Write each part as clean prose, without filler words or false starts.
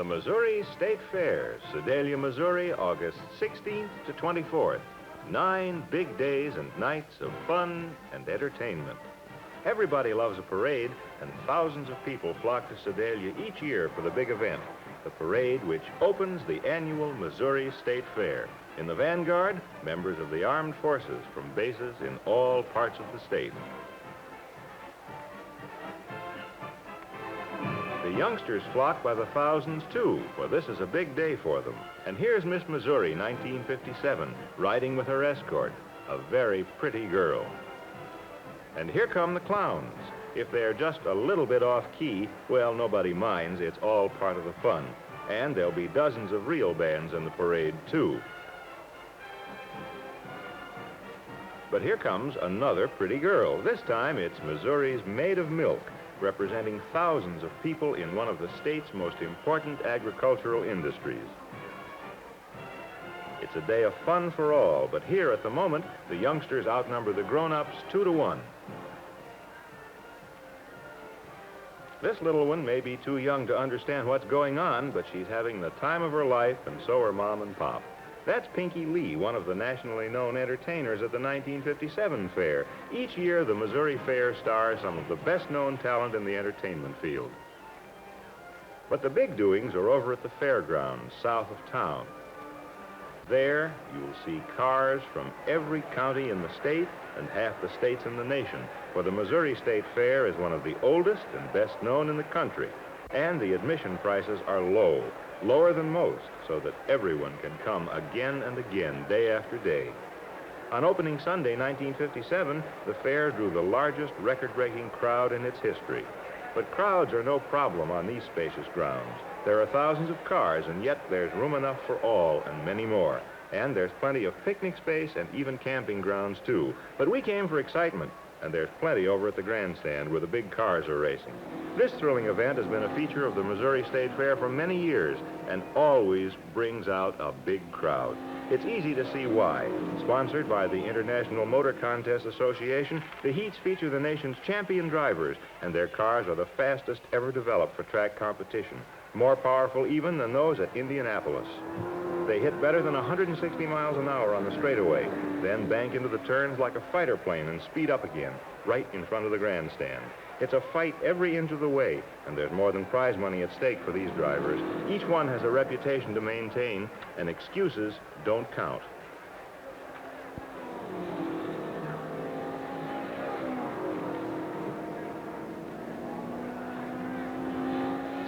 Missouri State Fair, Sedalia, Missouri, August 16th to 24th. 9 big days and nights of fun and entertainment. Everybody loves a parade, and thousands of people flock to Sedalia each year for the big event, the parade which opens the annual Missouri State Fair. In the vanguard, members of the armed forces from bases in all parts of the state. The youngsters flock by the thousands, too, for this is a big day for them. And here's Miss Missouri, 1957, riding with her escort, a very pretty girl. And here come the clowns. If they're just a little bit off-key, well, nobody minds. It's all part of the fun. And there'll be dozens of real bands in the parade, too. But here comes another pretty girl. This time, it's Missouri's Maid of Milk, representing thousands of people in one of the state's most important agricultural industries. It's a day of fun for all, but here at the moment, the youngsters outnumber the grown-ups 2 to 1. This little one may be too young to understand what's going on, but she's having the time of her life, and so are Mom and Pop. That's Pinky Lee, one of the nationally known entertainers at the 1957 fair. Each year, the Missouri Fair stars some of the best-known talent in the entertainment field. But the big doings are over at the fairgrounds, south of town. There, you'll see cars from every county in the state and half the states in the nation, for the Missouri State Fair is one of the oldest and best known in the country, and the admission prices are low, lower than most, so that everyone can come again and again, day after day. On opening Sunday, 1957, the fair drew the largest record-breaking crowd in its history. But crowds are no problem on these spacious grounds. There are thousands of cars, and yet there's room enough for all and many more. And there's plenty of picnic space and even camping grounds, too. But we came for excitement, and there's plenty over at the grandstand where the big cars are racing. This thrilling event has been a feature of the Missouri State Fair for many years and always brings out a big crowd. It's easy to see why. Sponsored by the International Motor Contest Association, the heats feature the nation's champion drivers, and their cars are the fastest ever developed for track competition, more powerful even than those at Indianapolis. They hit better than 160 miles an hour on the straightaway, then bank into the turns like a fighter plane and speed up again, right in front of the grandstand. It's a fight every inch of the way, and there's more than prize money at stake for these drivers. Each one has a reputation to maintain, and excuses don't count.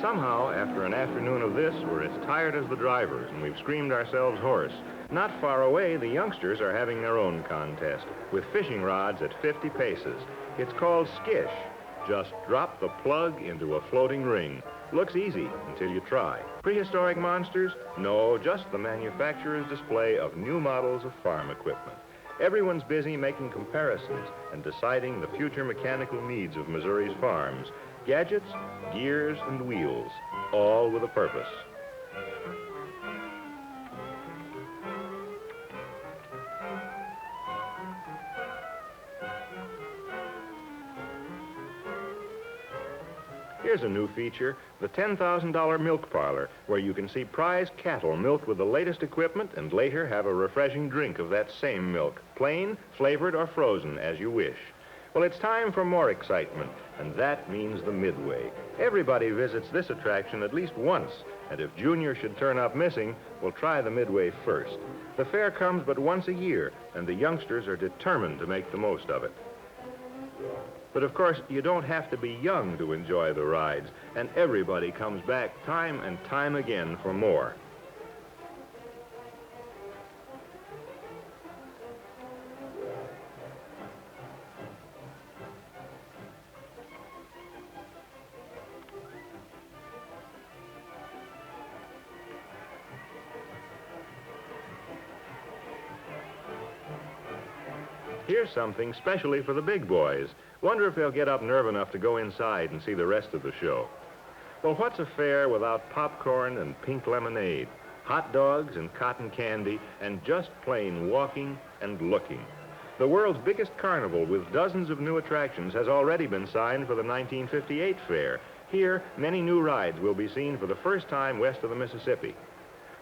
Somehow, after an afternoon of this, we're as tired as the drivers, and we've screamed ourselves hoarse. Not far away, the youngsters are having their own contest, with fishing rods at 50 paces. It's called Skish. Just drop the plug into a floating ring. Looks easy until you try. Prehistoric monsters? No, just the manufacturer's display of new models of farm equipment. Everyone's busy making comparisons and deciding the future mechanical needs of Missouri's farms. Gadgets, gears, and wheels, all with a purpose. Here's a new feature, the $10,000 milk parlor, where you can see prize cattle milked with the latest equipment and later have a refreshing drink of that same milk, plain, flavored, or frozen, as you wish. Well, it's time for more excitement, and that means the Midway. Everybody visits this attraction at least once, and if Junior should turn up missing, we'll try the Midway first. The fair comes but once a year, and the youngsters are determined to make the most of it. But of course, you don't have to be young to enjoy the rides, and everybody comes back time and time again for more. Here's something specially for the big boys. Wonder if they'll get up nerve enough to go inside and see the rest of the show. Well, what's a fair without popcorn and pink lemonade, hot dogs and cotton candy, and just plain walking and looking? The world's biggest carnival with dozens of new attractions has already been signed for the 1958 fair, Here, many new rides will be seen for the first time west of the Mississippi.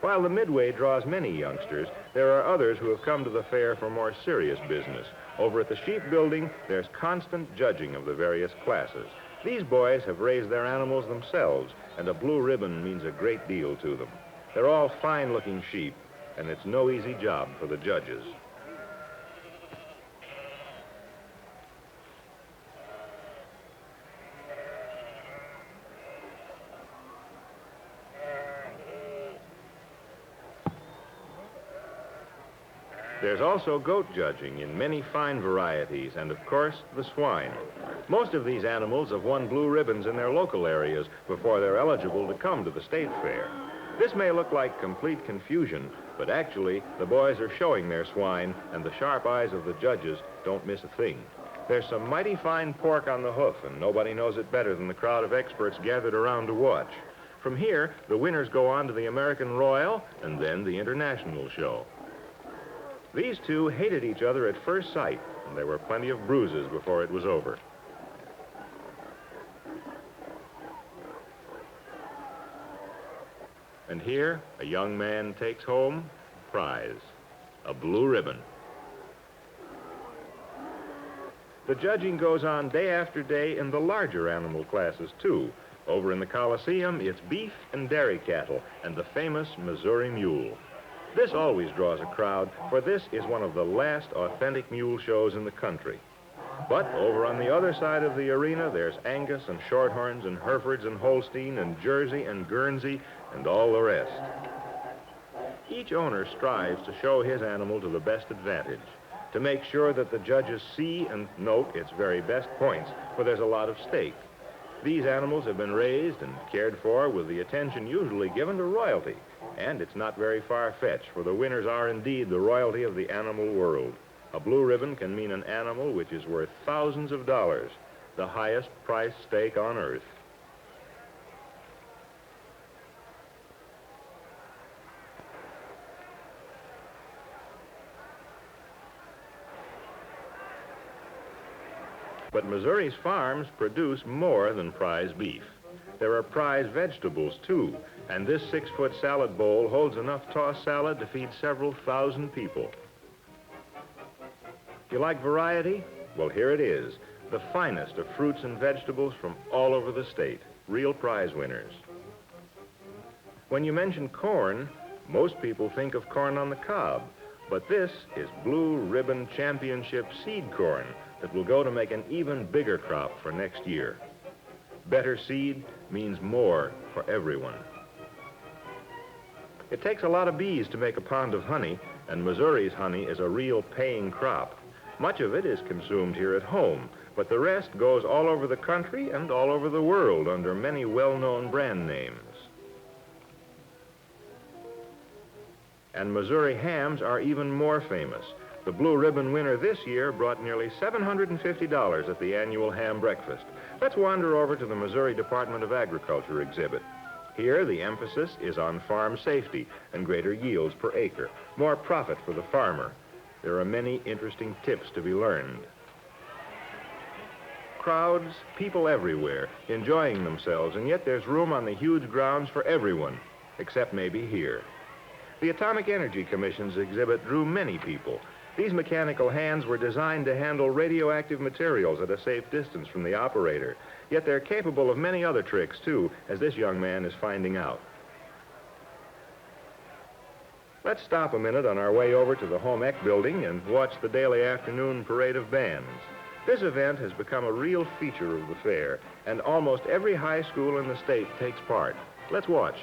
While the Midway draws many youngsters, there are others who have come to the fair for more serious business. Over at the Sheep Building, there's constant judging of the various classes. These boys have raised their animals themselves, and a blue ribbon means a great deal to them. They're all fine-looking sheep, and it's no easy job for the judges. There's also goat judging in many fine varieties, and of course, the swine. Most of these animals have won blue ribbons in their local areas before they're eligible to come to the state fair. This may look like complete confusion, but actually, the boys are showing their swine, and the sharp eyes of the judges don't miss a thing. There's some mighty fine pork on the hoof, and nobody knows it better than the crowd of experts gathered around to watch. From here, the winners go on to the American Royal, and then the International Show. These two hated each other at first sight, and there were plenty of bruises before it was over. And here, a young man takes home a prize, a blue ribbon. The judging goes on day after day in the larger animal classes, too. Over in the Coliseum, it's beef and dairy cattle and the famous Missouri Mule. This always draws a crowd, for this is one of the last authentic mule shows in the country. But over on the other side of the arena, there's Angus and Shorthorns and Herefords and Holstein and Jersey and Guernsey and all the rest. Each owner strives to show his animal to the best advantage, to make sure that the judges see and note its very best points, for there's a lot of stake. These animals have been raised and cared for with the attention usually given to royalty, and it's not very far-fetched, for the winners are indeed the royalty of the animal world. A blue ribbon can mean an animal which is worth thousands of dollars, the highest price stake on earth. But Missouri's farms produce more than prize beef. There are prize vegetables, too, and this 6-foot salad bowl holds enough tossed salad to feed several thousand people. You like variety? Well, here it is, the finest of fruits and vegetables from all over the state, real prize winners. When you mention corn, most people think of corn on the cob, but this is Blue Ribbon Championship seed corn that will go to make an even bigger crop for next year. Better seed means more for everyone. It takes a lot of bees to make a pound of honey, and Missouri's honey is a real paying crop. Much of it is consumed here at home, but the rest goes all over the country and all over the world under many well-known brand names. And Missouri hams are even more famous. The Blue Ribbon winner this year brought nearly $750 at the annual ham breakfast. Let's wander over to the Missouri Department of Agriculture exhibit. Here, the emphasis is on farm safety and greater yields per acre, more profit for the farmer. There are many interesting tips to be learned. Crowds, people everywhere, enjoying themselves, and yet there's room on the huge grounds for everyone, except maybe here. The Atomic Energy Commission's exhibit drew many people. These mechanical hands were designed to handle radioactive materials at a safe distance from the operator. Yet they're capable of many other tricks, too, as this young man is finding out. Let's stop a minute on our way over to the Home Ec building and watch the daily afternoon parade of bands. This event has become a real feature of the fair, and almost every high school in the state takes part. Let's watch.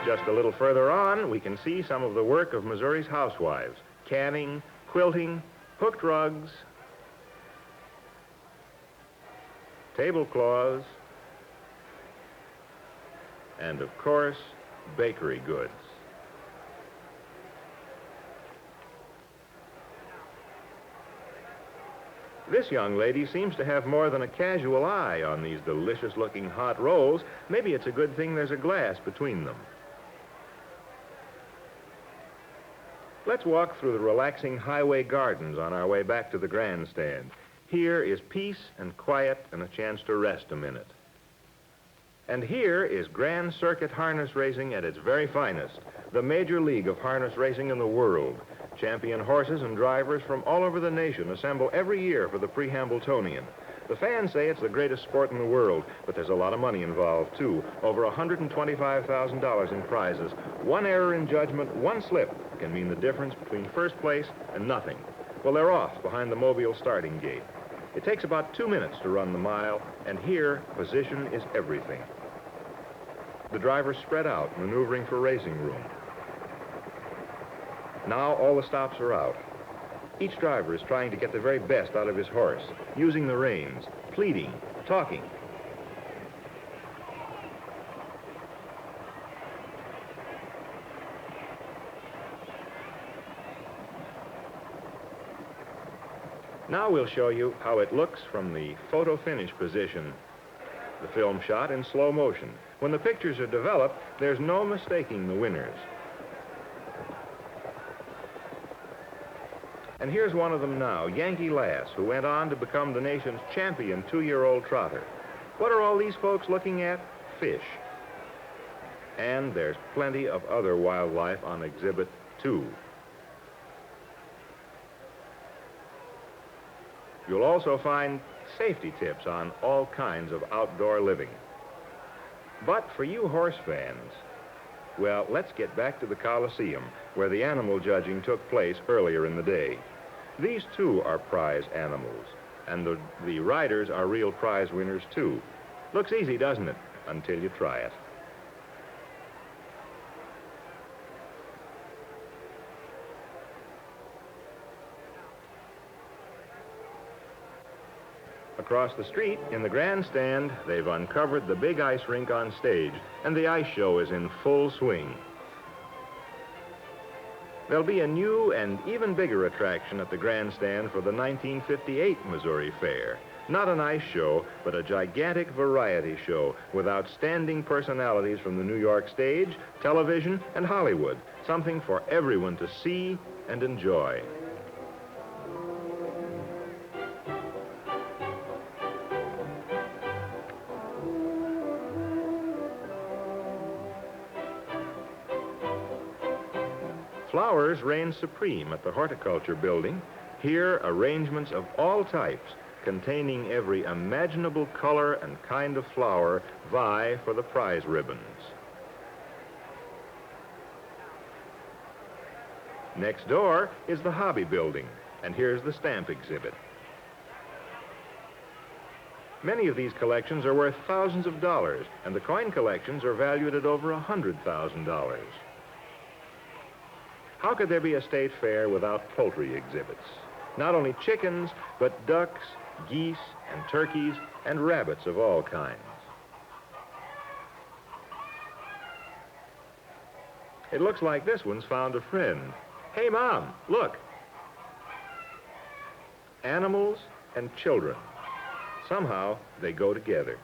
Just a little further on, we can see some of the work of Missouri's housewives: canning, quilting, hooked rugs, tablecloths, and of course, bakery goods. This young lady seems to have more than a casual eye on these delicious-looking hot rolls. Maybe it's a good thing there's a glass between them. Let's walk through the relaxing highway gardens on our way back to the grandstand. Here is peace and quiet and a chance to rest a minute. And here is Grand Circuit harness racing at its very finest, the major league of harness racing in the world. Champion horses and drivers from all over the nation assemble every year for the Pre-Hambletonian. The fans say it's the greatest sport in the world, but there's a lot of money involved, too. Over $125,000 in prizes. One error in judgment, one slip, can mean the difference between first place and nothing. Well, they're off behind the Mobile starting gate. It takes about 2 minutes to run the mile, and here, position is everything. The drivers spread out, maneuvering for racing room. Now all the stops are out. Each driver is trying to get the very best out of his horse, using the reins, pleading, talking. Now we'll show you how it looks from the photo finish position. The film shot in slow motion. When the pictures are developed, there's no mistaking the winners. And here's one of them now, Yankee Lass, who went on to become the nation's champion 2-year-old trotter. What are all these folks looking at? Fish. And there's plenty of other wildlife on Exhibit 2. You'll also find safety tips on all kinds of outdoor living. But for you horse fans, well, let's get back to the Coliseum, where the animal judging took place earlier in the day. These, too, are prize animals, and the riders are real prize winners, too. Looks easy, doesn't it? Until you try it. Across the street, in the grandstand, they've uncovered the big ice rink on stage, and the ice show is in full swing. There'll be a new and even bigger attraction at the grandstand for the 1958 Missouri Fair. Not an ice show, but a gigantic variety show with outstanding personalities from the New York stage, television, and Hollywood. Something for everyone to see and enjoy. Flowers reign supreme at the Horticulture Building. Here, arrangements of all types, containing every imaginable color and kind of flower, vie for the prize ribbons. Next door is the Hobby Building, and here's the stamp exhibit. Many of these collections are worth thousands of dollars, and the coin collections are valued at over $100,000. How could there be a state fair without poultry exhibits? Not only chickens, but ducks, geese, and turkeys, and rabbits of all kinds. It looks like this one's found a friend. Hey, Mom, look. Animals and children. Somehow, they go together.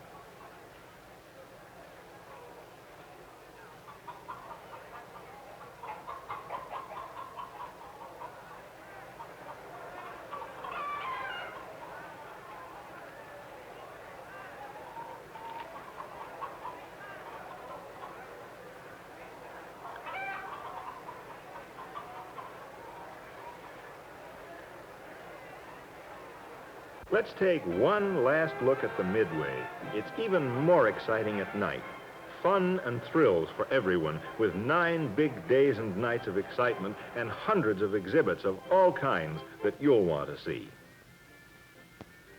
Let's take one last look at the Midway. It's even more exciting at night. Fun and thrills for everyone, with 9 big days and nights of excitement and hundreds of exhibits of all kinds that you'll want to see.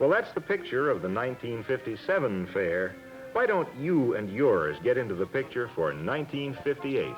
Well, that's the picture of the 1957 fair. Why don't you and yours get into the picture for 1958?